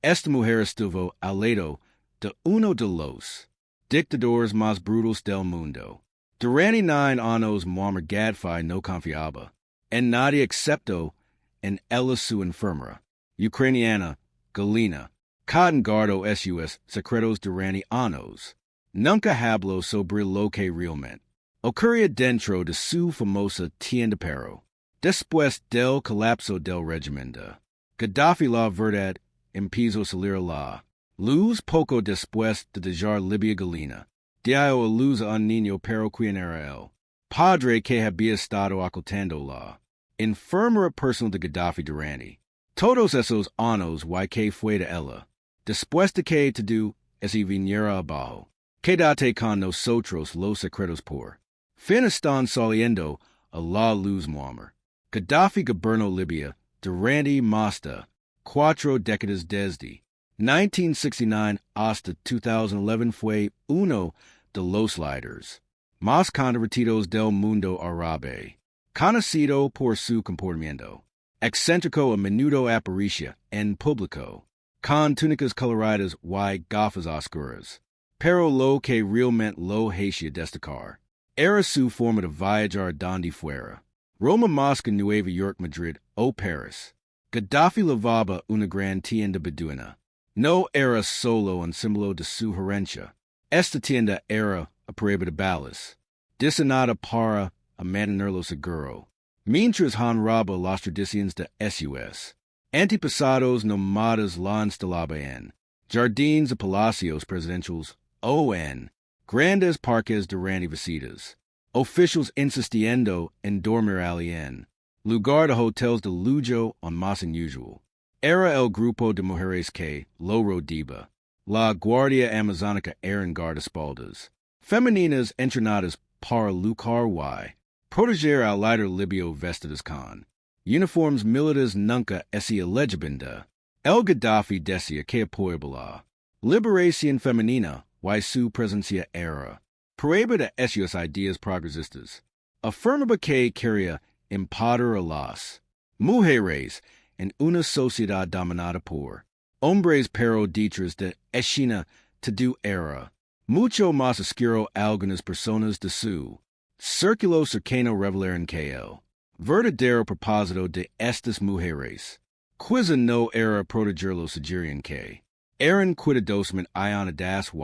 Esta mujer estuvo al lado de uno de los dictadores más brutos del mundo. Durante 9 años Muamar Gaddafi no confiaba en nadie excepto en ella su enfermera, ucraniana, Galyna Kolotnytska, Secretos durante años. Nunca habló sobre lo que realmente ocurría dentro de su famosa tienda, pero después del colapso del régimen de Gaddafi la verdad empezó a salir a la luz poco después de dejar Libia. Galyna dio a luz a un niño, pero quien era el padre que había estado ocultando la enfermera personal de Gaddafi durante todos esos años y que fue de ella, después de que todo ese viniera abajo. Quédate con nosotros, los secretos por fin están saliendo a la luz. Muamar Gaddafi gobernó Libia durante más de 4 décadas desde 1969 hasta 2011. Fue uno de los líderes más controvertidos del mundo árabe, conocido por su comportamiento excéntrico. A menudo aparecía en público con túnicas coloradas y gafas oscuras, pero lo que realmente lo hacía destacar era su forma de viajar donde fuera: Roma, Moscú, Nueva York, Madrid o Paris. Gaddafi lavaba una gran tienda beduina. No era solo un símbolo de su herencia. Esta tienda era a prueba de balas, diseñada para mantenerlo seguro, mientras honraba las tradiciones de sus antepasados nómadas. La instalaba en jardines de palacios presidenciales o en grandes parques durante visitas oficiales, insistiendo en dormir allí en lugar de hoteles de lujo on más unusual. Era el grupo de mujeres que lo rodeaba. La guardia amazónica eran guardaespaldas femeninas entrenadas para luchar y proteger al líder libio, vestidas con uniformes militares. Nunca hacía legibunda. El Gaddafi decía que apoyaba la liberación femenina y su presencia era prueba de sus ideas progresistas. Afirmaba que quería empoderar a las mujeres en una sociedad dominada por hombres, pero detrás de escena todo era mucho más oscuro. Algunas personas de su círculo cercano revelaron que el verdadero propósito de estas mujeres quizá no era protegerlos, sugerían que eran cuidadosamente ayunadas y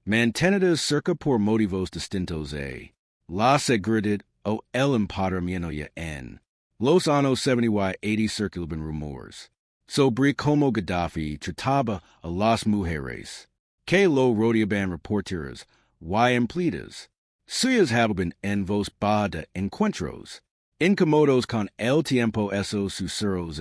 mantenidas cerca por motivos distintos a la seguridad o el empoderamiento. Ya en los años 70 y 80 circulaban rumores sobre cómo Gaddafi trataba a las mujeres que lo rodeaban. Reporteras y empleadas suyas hablaban en voz baja de encuentros incómodos con el tiempo. Esos susurros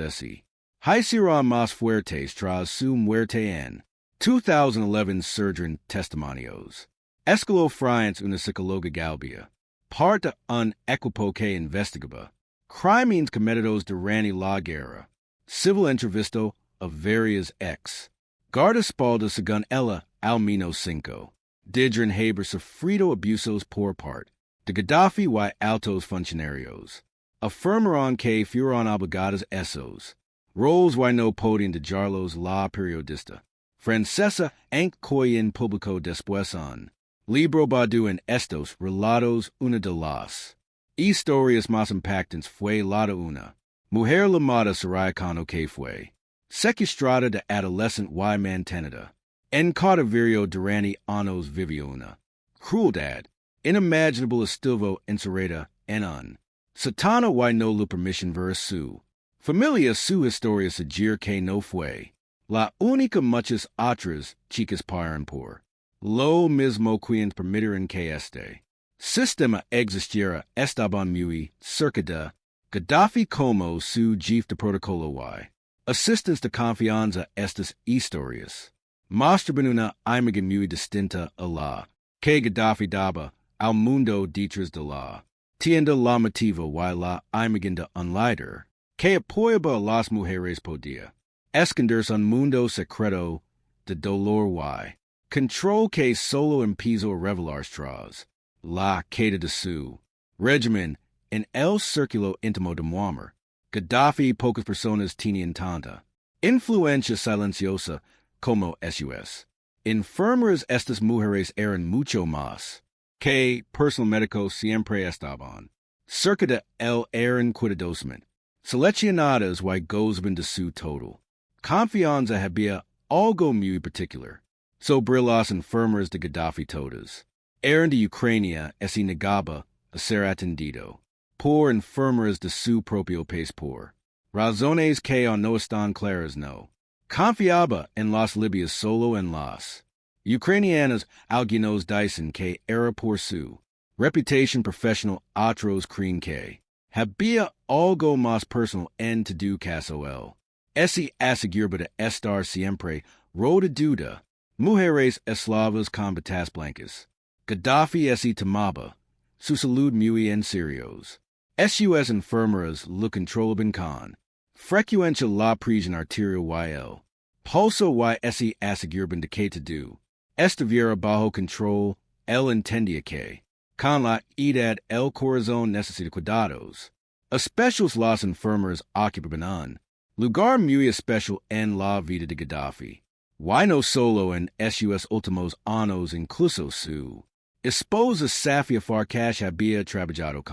hicieron más fuertes tras su muerte en 2011. Surgieron testimonios escalofriantes. Una psicóloga galbia parte de un equipo que investigaba crímenes cometidos durante la guerra civil entrevistó a varias ex guardaespaldas. Según ella, al menos 5 dijeron haber sufrido abusos por parte de Gaddafi y altos funcionarios. Afirmaron que fueron obligadas esos roles y no podían dejarlos. La periodista francesa Anne Coyen publicó después un libro basado en estos relatos. Una de las historias más impactantes fue la de una mujer llamada Saraycano que fue secuestrada de adolescente y mantenida en cautiverio durante años. Vivió una crueldad inimaginable. Estuvo encerrada en un sótano y no le permisión ver a su familia. Su historia sugiere que no fue la única. Muchas otras chicas pasaron por lo mismo, quienes permitieron que este sistema existiera. Estaban muy cerca de Gaddafi como su jefe de protocolo y asistentes de confianza. Estas historias mostraban una imagen muy distinta a la que Gaddafi daba al mundo detrás de la tienda. La motiva y la imagen de un líder que apoyaba a las mujeres podía esconderse un mundo secreto de dolor y control que solo empezó a revelarse tras la caída de su régimen. En el círculo íntimo de Muamar Gaddafi, pocas personas tenían tanta Influencia silenciosa como sus. Enfermeras estas mujeres eran mucho más que personal médico siempre estaban cerca de el eran cuidadosamente seleccionadas y gozaban de su total confianza. Había algo muy particular sobre las enfermeras de Gaddafi todas. Eran de Ucrania y negaba a ser atendido por enfermeras de su propio país por razones que no están claras. No confiaba en las libias, solo en las ucranianas. Algunos dicen que era por su reputación profesional. Otros creen que había algo más personal en todo caso. Ese aseguraba de estar siempre rodeada de mujeres eslavas con batas blancas. Gaddafi ese tomaba su salud muy en serios. Sus enfermeras lo controlaban con frecuencia la presión arterial y el pulso y ese aseguraban de que todo estuviera bajo control. Él entendía que con la edad el corazón necesita cuidados especiales. Las enfermeras ocupaban un lugar muy especial en la vida de Gaddafi. Y no solo en sus últimos años, incluso su esposa Safia Farkash había trabajado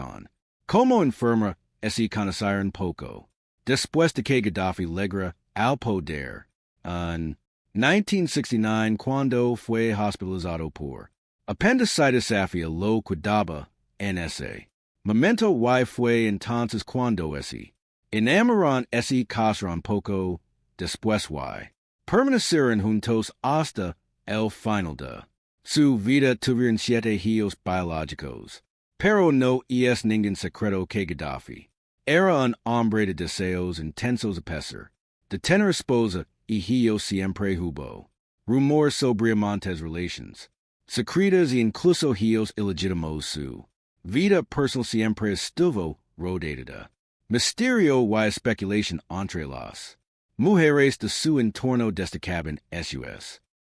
como enfermera y conocieron poco después de que Gaddafi llegara al poder en 1969 cuando fue hospitalizado por apendicitis. Safia lo cuidaba en ese momento y fue entonces cuando ese enamoraron ese casaron poco después y permanecieron juntos hasta el final de su vida. Tuvieron 7 hijos biológicos, pero no es ningún secreto que Gaddafi era un hombre de deseos intensos. A pesar de tener esposa y hijos, siempre hubo rumores sobre amantes, relaciones secretas e incluso hijos ilegítimos. Su vida personal siempre estuvo rodeada de misterio y especulación entre las mujeres de su entorno. Destacaban sus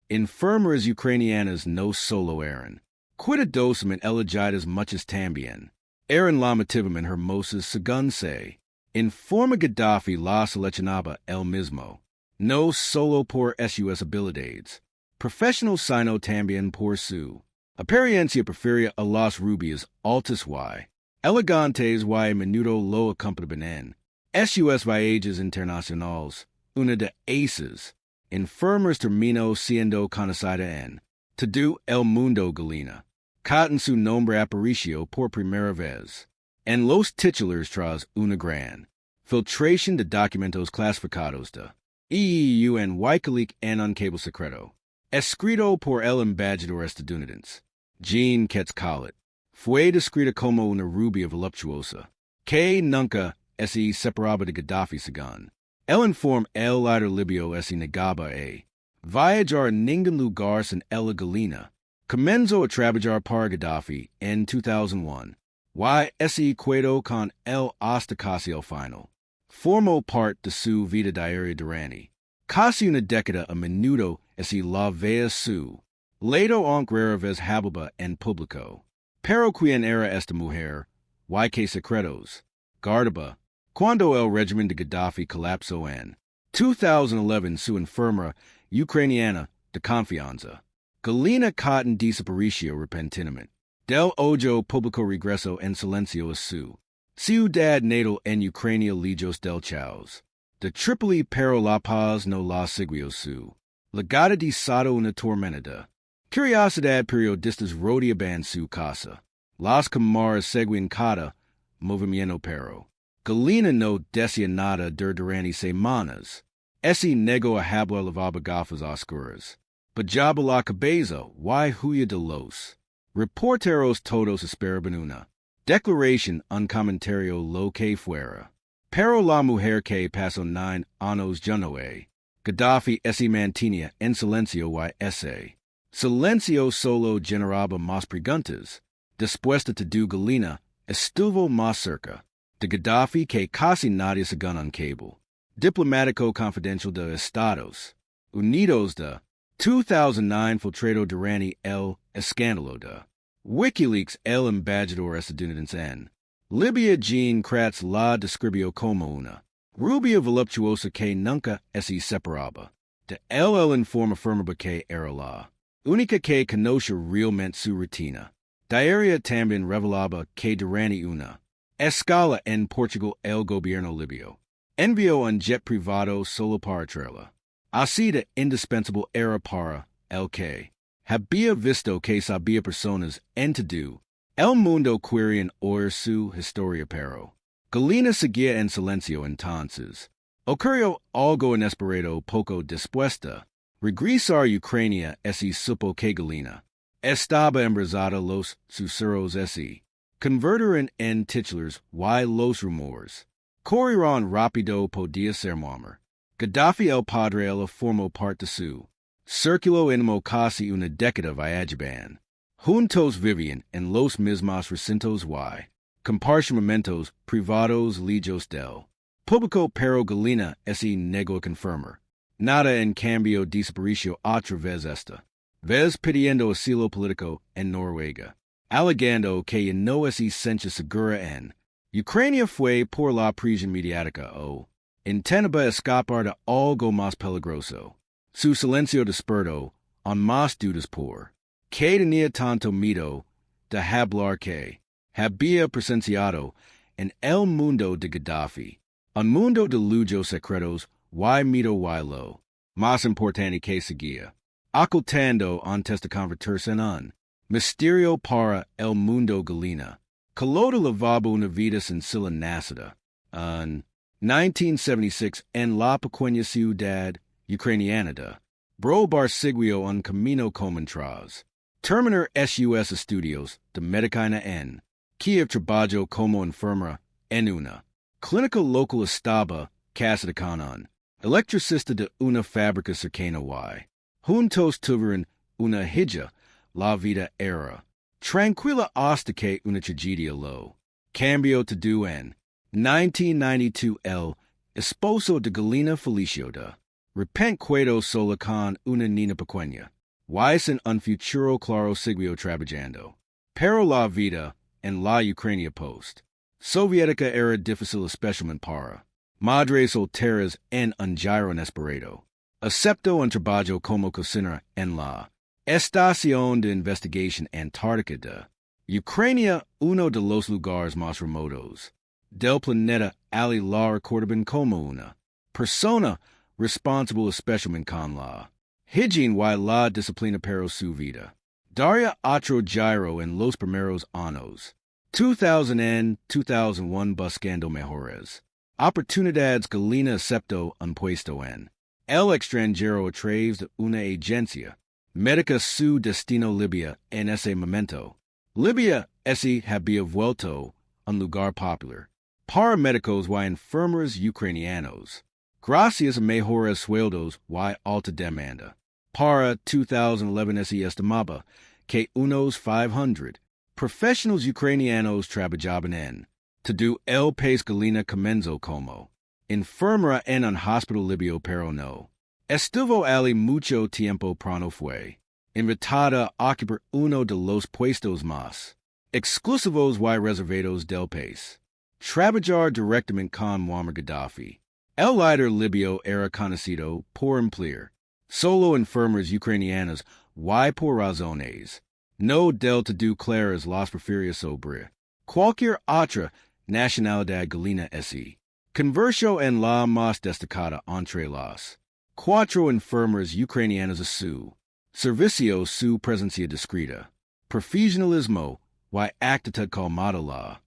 enfermeras ucranianas. No solo eran cuidadosamente elegidas, muchas también eran llamativamente hermosas. Según se informa, Gaddafi las seleccionaba él mismo, no solo por sus habilidades profesionales, sino también por su apariencia. Prefería a las rubias altas y elegantes y a menudo lo acompañaban en sus viajes internacionales. Una de esas enfermeras terminó siendo conocida en todo el mundo. Galyna Kolotnytska su nombre apareció por primera vez en los titulares tras una gran filtración de documentos clasificados de EU en Wikileaks en un cable secreto escrito por el embajador estadounidense Jean Quetzalcoatl. Fue descrita como una rubia voluptuosa que nunca se separaba de Gaddafi. Según el informe, el líder libio se negaba a viajar a ningún lugar sin ella. Galyna comenzó a trabajar para Gaddafi en 2001 y se quedó con él hasta casi el final. Formó parte de su vida diaria durante casi una década. A menudo se la veía su lado, aunque rara vez hablaba en público. Pero quién era esta mujer y qué secretos guardaba. Cuando el régimen de Gaddafi colapsó en 2011, su enfermera ucraniana de confianza, Galyna Kolotnytska, desapareció repentinamente del ojo público. Regresó en silencio a su ciudad natal en Ucrania, lejos del caos de Trípoli, pero la paz no la siguió. Su legado desató una tormenta de curiosidad. Periodistas rodeaban su casa. Las cámaras seguían cada movimiento, pero Galyna no decía nada durante semanas. Se negó a hablar. Lavaba gafas oscuras, bajaba la cabeza y huía de los reporteros. Todos esperaban una declaración, un comentario, lo que fuera. Pero la mujer que pasó 9 años junto a Gaddafi se mantenía en silencio y ese silencio solo generaba más preguntas. Después de todo, Galyna estuvo más cerca de Gaddafi que casi nadie. Según un cable diplomático confidencial de Estados Unidos de 2009 filtrado durante el escándalo de Wikileaks, el embajador estadounidense en Libia Jean Kratz la describió como una Rubia voluptuosa que nunca se separaba, de él en forma firme que era la única que conocía realmente su rutina. Diaria también revelaba que durante una escala en Portugal el gobierno libio envió un jet privado solo para traerla. Así de indispensable era para el que había visto que sabía personas en todo el mundo querían oír su historia, pero Galyna seguía en silencio. Entonces ocurrió algo inesperado poco después de regresar a Ucrania. Se supo que Galyna estaba embarazada. Los susurros se convertirían en titulares y los rumores corrieron rápido. Podía ser Muamar Gaddafi el padre. Ella formó parte de su círculo íntimo casi una década. Viajaban juntos, vivían en los mismos recintos y compartimentos privados lejos del público, pero Galyna se negó a confirmar nada. En cambio, desapareció otra vez, esta vez pidiendo asilo político en Noruega, alegando que no se sentía segura en Ucrania. Fue por la presión mediática o intentaba escapar de algo más peligroso. Su silencio despertó aún más dudas por que tenía tanto miedo de hablar que había presenciado en el mundo de Gaddafi, un mundo de lujos secretos y miedo y lo más importante que seguía ocultando antes de convertirse en un misterio para el mundo. Galyna Kolotnytska lavaba una vida sencilla nacida en 1976 en la pequeña ciudad ucraniana de Brobar. Siguió un camino como tras terminar sus estudios de medicina en Kiev. Trabajó como enfermera en una clínica local. Estaba casada con un electricista de una fábrica cercana y juntos tuvieron una hija. La vida era tranquila hasta que una tragedia lo cambió todo. En 1992 el esposo de Galyna falleció de repente. Quedó sola con una niña pequeña y sin un futuro claro. Siguió trabajando, pero la vida en la Ucrania post soviética era difícil, especialmente para madres solteras en un giro inesperado. Excepto un trabajo como cocinera en la Estación de Investigación Antártica de Ucrania, uno de los lugares más remotos del planeta. Ali la recordaban como una persona responsable, especialmente con la higiene y la disciplina, pero su vida daría otro giro en los primeros años 2000 and 2001, buscando mejores oportunidades. Galyna aceptó un puesto en el extranjero a través de una agencia médica. Su destino Libia. En ese momento Libia se había vuelto un lugar popular para médicos y enfermeros ucranianos gracias a mejores sueldos y alta demanda. Para 2011 se estimaba que unos 500 profesionales ucranianos trabajaban en todo el país. Galyna comenzó como enfermera en un hospital libio, pero no estuvo allí mucho tiempo. Pronto fue invitada a ocupar uno de los puestos más exclusivos y reservados del país. Trabajar directamente con Muamar Gaddafi. El líder libio era conocido por emplear solo enfermeras ucranianas y por razones no del todo claras las prefería sobre cualquier otra nacionalidad. Galyna se convirtió en la más destacada entre las cuatro enfermeras ucranianas a su servicio. Su presencia discreta, profesionalismo y actitud calmada la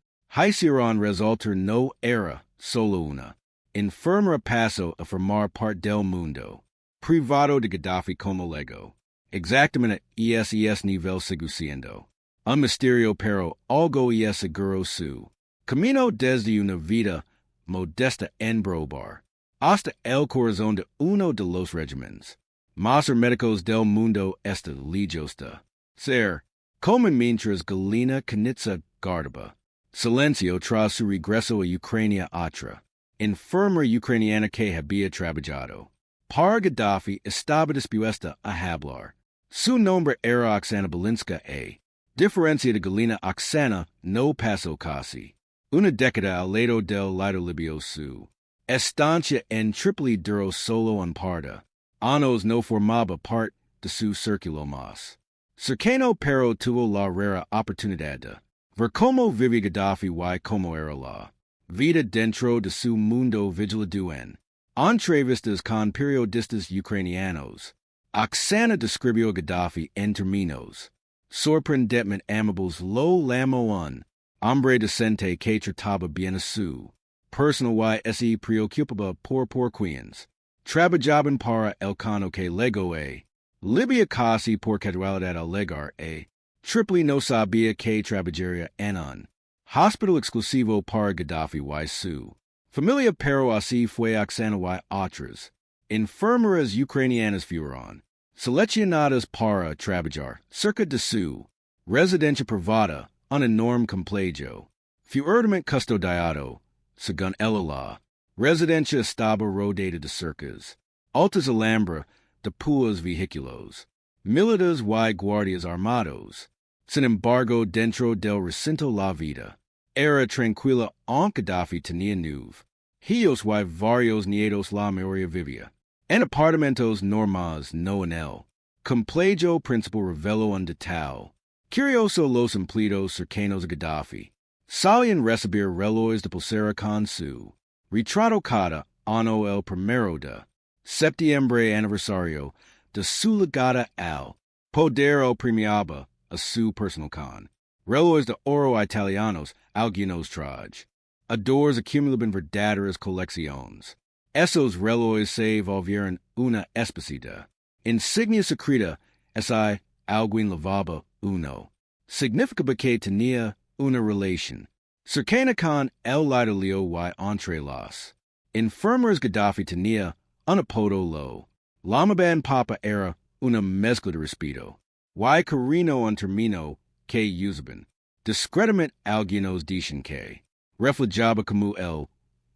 hicieron resultar no era solo una enfermera. Pasó a formar parte del mundo privado de Gaddafi como luego exactamente ese nivel sigue siendo un misterio, pero algo seguro. Su camino desde una vida modesta en Brobar hasta el corazón de uno de los regímenes más herméticos del mundo. Esta lejos de ser como mientras Galyna Kolotnytska guardaba silencio tras su regreso a Ucrania. Otra enfermera ucraniana que había trabajado para Gaddafi estaba dispuesta a hablar. Su nombre era Oksana Belinska. A diferencia de Galyna, Oksana no pasó casi una década al lado del líder libio. Su estancia en tripli duro solo en parda, años no formaba parte de su círculo más cercano pero tuvo la rara oportunidad de ver cómo vivía Gaddafi y cómo era la vida dentro de su mundo vigilado en entrevistas con periodistas ucranianos. Oksana describió Gaddafi en términos sorprendentemente amables. Lo llamó un hombre decente que trataba bien a su personal y se preocupaba por quienes trabajaban para el cano que legó a Libia casi por casualidad al llegar a Tripoli no sabía que trabajaría en un hospital exclusivo para Gaddafi y su familia, pero así fue Oksana y otras enfermeras ucranianas fueron seleccionadas para trabajar cerca de su residencia privada, un enorme complejo fuertemente custodiado, según la residencia estaba rodeada de cercas, altas alhambra de púas vehículos, militares y guardias armados. Sin embargo, dentro del recinto la vida era tranquila, aunque Gaddafi tenía nueve hijos y varios nietos. La mayoría vivía en apartamentos normales, no en el complejo principal. Reveló un detalle curioso: los empleados cercanos a Gaddafi solían recibir relojes de pulsera con su retrato cada año. El 1 de septiembre, aniversario de su llegada al poder, el premiaba a su personal con relojes de oro italianos. Algunos traje adores acumulaban verdaderas colecciones. Esos relojes se volvieron una especie de insignia secreta. Si alguien lavaba uno, significaba que tenía una relación cercana con el idolio y entre las enfermeras. Gaddafi tenía un apodo: lo llamaban papa. Era una mezcla de respeto y cariño, un término que usaban discretamente. Algunos dicen que reflejaba como él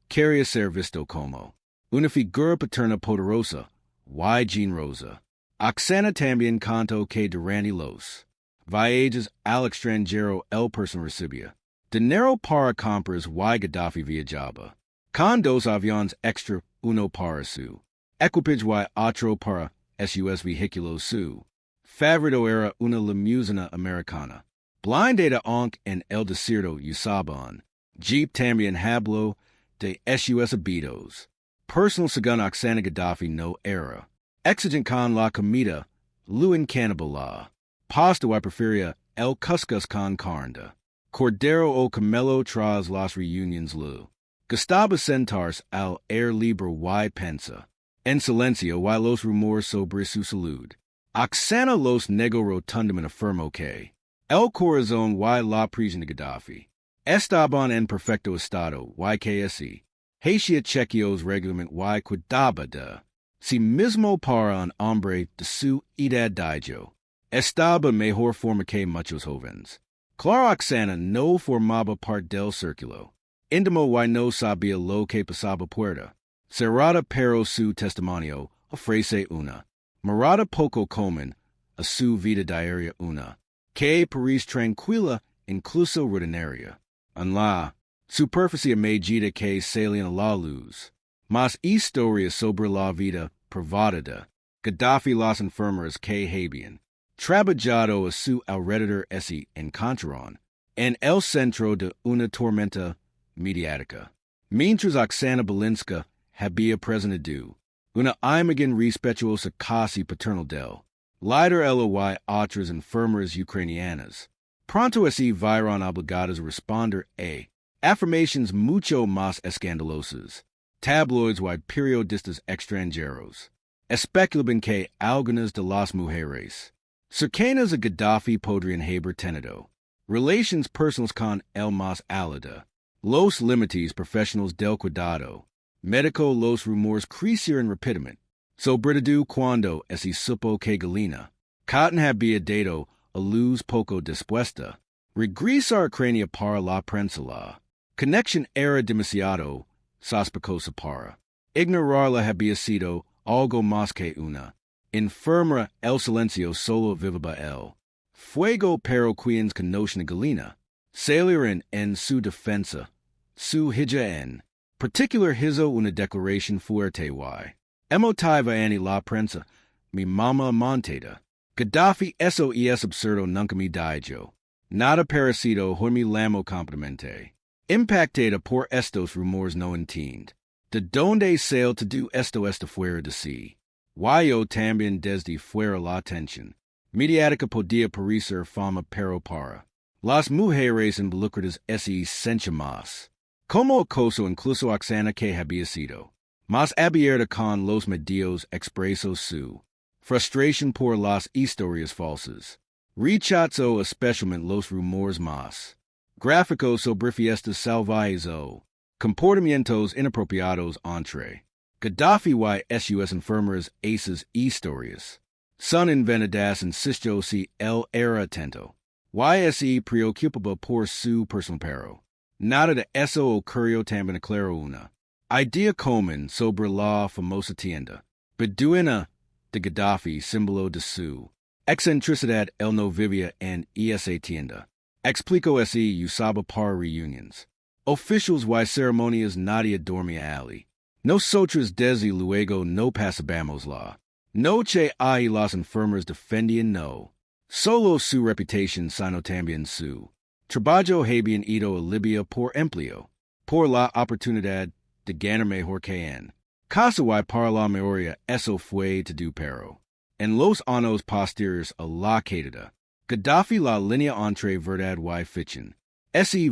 quería ser visto, como una figura paterna poderosa y generosa. Oksana también contó que durante los viajes al extranjero el personal recibía dinero para compras y Gaddafi viajaba con dos aviones extra, uno para su equipaje y otro para sus vehículos. Su favorito era una limusina americana blindada, aunque en el desierto usaba un jeep. También habló de sus hábitos personal. Según Oksana, Gaddafi no era exigente con la comida, lo incannibal la pasta y prefería el couscous con carne de cordero o camelo. Tras las reuniones le gustaba sentarse al aire libre y pensa en silencio y los rumores sobre su salud. Oksana los negó rotundamente. Afirmó que el corazón y la prisión de Gaddafi estaban en perfecto estado y que se hacía chequeos regularmente y cuidaba de sí mismo. Para un hombre de su edad, dijo, estaba mejor forma que muchos jóvenes. Claro, Oksana no formaba parte del círculo íntimo y no sabía lo que pasaba puerta cerrada, pero su testimonio ofrece una mirada poco común a su vida diaria, una que parece tranquila, incluso rutinaria, en la superficie medida que salían a la luz más historias sobre la vida privada de Gaddafi. Las enfermeras que habían trabajado a su alrededor se encontraron en el centro de una tormenta mediática, mientras Oksana Balinska había presentado una imagen respetuosa, casi paternal del líder. Ella y otras enfermeras ucranianas pronto se vieron obligadas a responder a afirmaciones mucho más escandalosas. Tabloids y periodistas extranjeros especulaban que algunas de las mujeres cercanas a Gaddafi podrían haber tenido relations personales con el más allá los límites profesionales del cuidado médico. Los rumores crecieron rápidamente, sobre todo cuando se supo que Galyna Kolotnytska había dado a luz poco después de regresar a Ucrania para la prensa. La conexión era demasiado sospechosa para ignorarla. Había sido algo más que una enfermera. El silencio solo vivaba el fuego, pero quienes conocen a Galyna salieron en su defensa. Su hija en Particular hizo una declaración fuerte y emotiva ani la prensa, mi mama amontada. Gaddafi eso es absurdo nunca me dijo. Nada parecido hoy mi lamo complemente. Impactada por estos rumores no entiende. De donde sale to do esto fuera de sí. Yo también desde fuera la atención. Mediática podía parecer fama pero para. Las mujeres involucradas es esencia más. Como acoso incluso oxana que había sido. Más abierta con los medios expresos su. Frustración por las historias falsas. Rechazo especialmente los rumores más. Gráficos sobre fiestas salvajes o. Comportamientos inapropiados entre. Gaddafi y sus enfermeras esas historias. Son inventadas insisto si él era atento. Y preocupaba por su personal pero. Nada de eso ocurrió también aclaró una. Idea común sobre la famosa tienda. Beduina de Gaddafi símbolo de su. Excentricidad él no vivía en esa tienda. Explico usaba para reuniones. Officials y ceremonias nadie dormía allí. Nosotros desde luego no pasamos la noche ahí las enfermeras defendían no. Solo su reputación sino también su. Trabajo habían ido a Libia por empleo. Por la oportunidad de ganar mejor que en. Casa y para la mayoría eso fue to do pero. En los años posteriores a la caída. Gaddafi la línea entre verdad y ficción.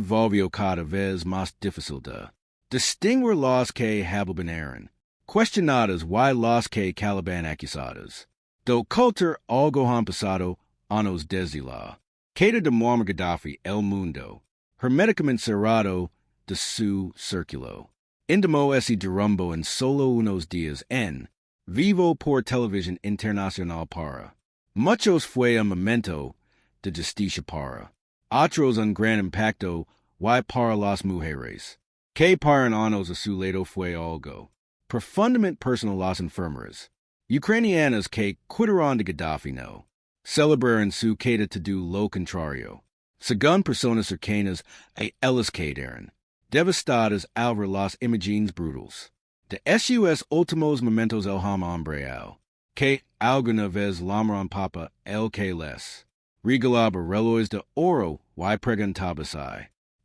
Volvió cada vez más difícil de distinguir las que hablaban cuestionadas y las que calaban acusadas. Do culture algo han pasado años desde la caída de Muamar Gaddafi el mundo, herméticamente cerrado de su círculo. Indemó ese derrumbo en solo unos días en vivo por televisión internacional para. Muchos fue un momento de justicia para. Otros un gran impacto y para las mujeres. Que para años a su lado fue algo profundamente personal las enfermeras. Ucranianas que cuidaron de Gaddafi no. Celebraron su caída to do lo contrario. Según personas cercanas a ellas quedaron devastadas al ver las imágenes brutales. De sus últimos momentos el hombre al que alguna vez llamaron papa el que les regalaba relojes de oro y preguntaba si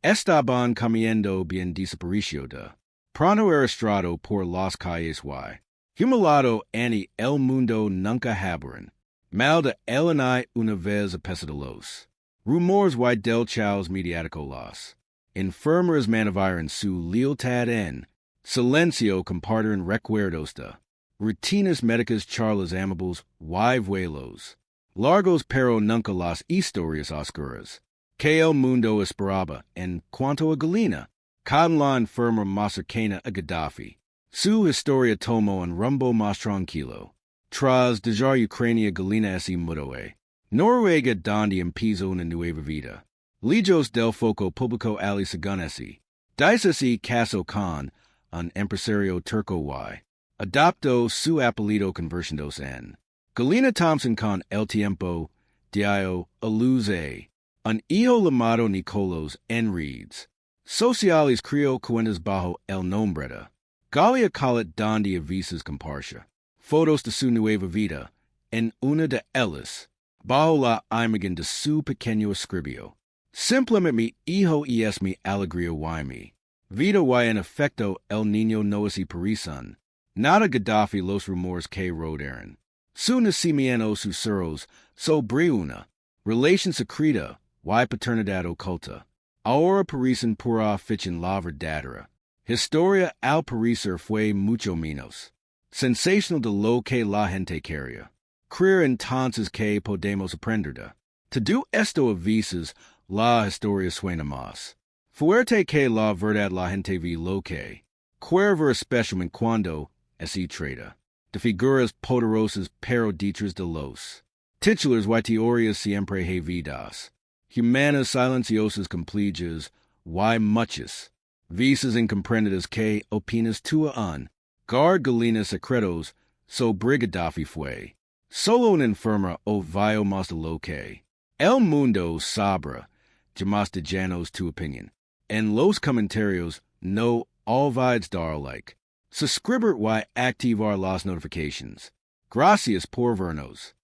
estaban comiendo bien desaparecido de pronto arrastrado por las calles y humillado ani el mundo nunca hablaron mal de él ni una vez a pesar de los rumores y del chaos mediático las enfermeras mantienen su lealtad en silencio comparten recuerdos de rutinas médicas charlas amables y vuelos largos pero nunca las historias oscuras que el mundo esperaba en cuanto a Galyna, con la enfermera más cercana a Gaddafi. Su historia tomó un rumbo más tranquilo. Tras dejar Ucrania Galyna se mudó a Noruega donde empezó una nueva vida. Lejos del foco público ali según ese. Dice se casó con un empresario turco y adoptó su apellido convirtiéndose en Galyna Thompson con el tiempo dio a luz a un hijo llamado Nicolos Enrides. Sociales crió cuentas bajo el nombre de Galyna Kolotnytska donde avisas comparsa. Fotos de su nueva vida. En una de ellas, bajo la imagen de su pequeño escribió. Simplemente mi hijo es mi alegría y mi vida y en efecto el niño no es parecen. Nada Gaddafi los rumores que rodearon. Su nacimiento susurros sobre una relación secreta y paternidad oculta. Ahora parecen pura ficción la verdadera. Historia al parecer fue mucho menos sensational de lo que la gente quería. Creer entonces que podemos aprender de. To do esto a veces la historia suena más fuerte que la verdad la gente ve lo que. Quiere especialmente cuando se trata de figuras poderosas pero dichas de los titulares y teorías siempre habidas. Humanas silenciosas complejas y muchas veces incomprendidas que opinas tú un guard Galyna Secretos sobre Gaddafi fue solo una enfermera o vio más de lo que el mundo sabrá, jamás de llanos tu opinión. En los comentarios no all vides dar alike. Subscribert y activar las notifications. Gracias por vernos.